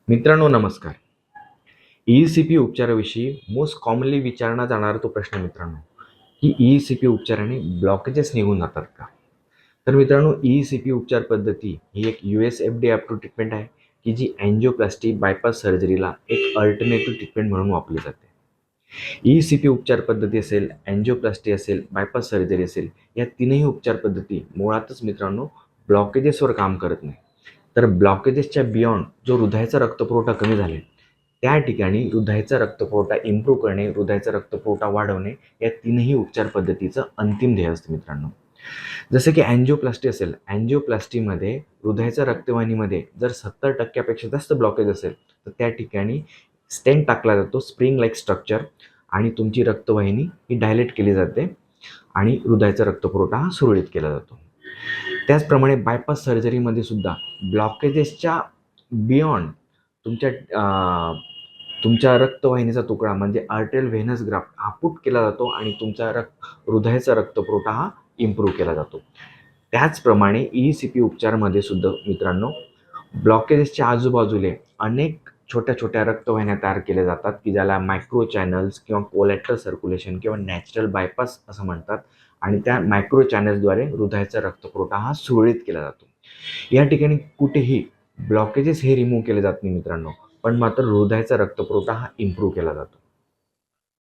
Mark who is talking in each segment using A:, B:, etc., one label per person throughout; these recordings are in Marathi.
A: मित्रांनो नमस्कार. ई-सी-पी उपचाराविषयी मोस्ट कॉमनली विचारला जाणारा तो प्रश्न मित्रांनो, की ई-सी-पी उपचाराने ब्लॉकेजेस निघून जातात का? तर मित्रांनो, ई-सी-पी उपचार पद्धती ही एक US-FDA अप्रूव्ड ट्रीटमेंट आहे, की जी अँजिओप्लास्टी बायपास सर्जरीला एक अल्टरनेटिव्ह ट्रीटमेंट म्हणून वापरली जाते. ई-सी-पी उपचार पद्धती असेल, अँजिओप्लास्टी असेल, बायपास सर्जरी असेल, या तीनही उपचार पद्धती मुळातच मित्रांनो ब्लॉकेजेसवर काम करत नाही. तर ब्लॉकेजेसच्या बियॉन्ड जो हृदयाचा रक्तपुरवठा कमी झाले, त्या ठिकाणी हृदयाचा रक्तपुरवठा इम्प्रूव्ह करणे, हृदयाचा रक्तपुरवठा वाढवणे या तीनही उपचार पद्धतीचं अंतिम ध्येय असतं मित्रांनो. जसं की अँजिओप्लास्टी असेल, अँजिओप्लास्टीमध्ये हृदयाच्या रक्तवाहिनीमध्ये जर 70% जास्त ब्लॉकेज असेल, तर त्या ठिकाणी स्टेंट टाकला जातो, स्प्रिंग लाईक स्ट्रक्चर, आणि तुमची रक्तवाहिनी ही डायलेट केली जाते आणि हृदयाचा रक्तपुरवठा हा सुरळीत केला जातो. त्याचप्रमाणे बायपास सर्जरीमध्ये सुद्धा ब्लॉकेजेसच्या बियॉन्ड तुमच्या तुमच्या रक्तवाहिनीचा तुकडा म्हणजे आर्टेरियल व्हेनस ग्राफ्ट हा पुट केला जातो आणि तुमचा हृदयाचा रक्तपुरवठा हा इम्प्रूव्ह केला जातो. त्याचप्रमाणे ई-सी-पी उपचारामध्ये सुद्धा मित्रांनो ब्लॉकेजेसच्या आजूबाजूले अनेक छोट्या छोट्या रक्तवाहिन्या तयार केल्या जातात, की ज्याला मायक्रो चॅनल्स किंवा कोलॅटरल सर्क्युलेशन किंवा नॅचरल बायपास असं म्हणतात, आणि त्या मायक्रो चॅनल्सद्वारे हृदयाचा रक्तपुरवठा हा सुरळीत केला जातो. या ठिकाणी कुठेही ब्लॉकेजेस हे रिमूव्ह केले जात नाही मित्रांनो, पण मात्र हृदयाचा रक्तपुरवठा हा इम्प्रूव्ह केला जातो.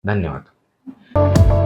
A: धन्यवाद.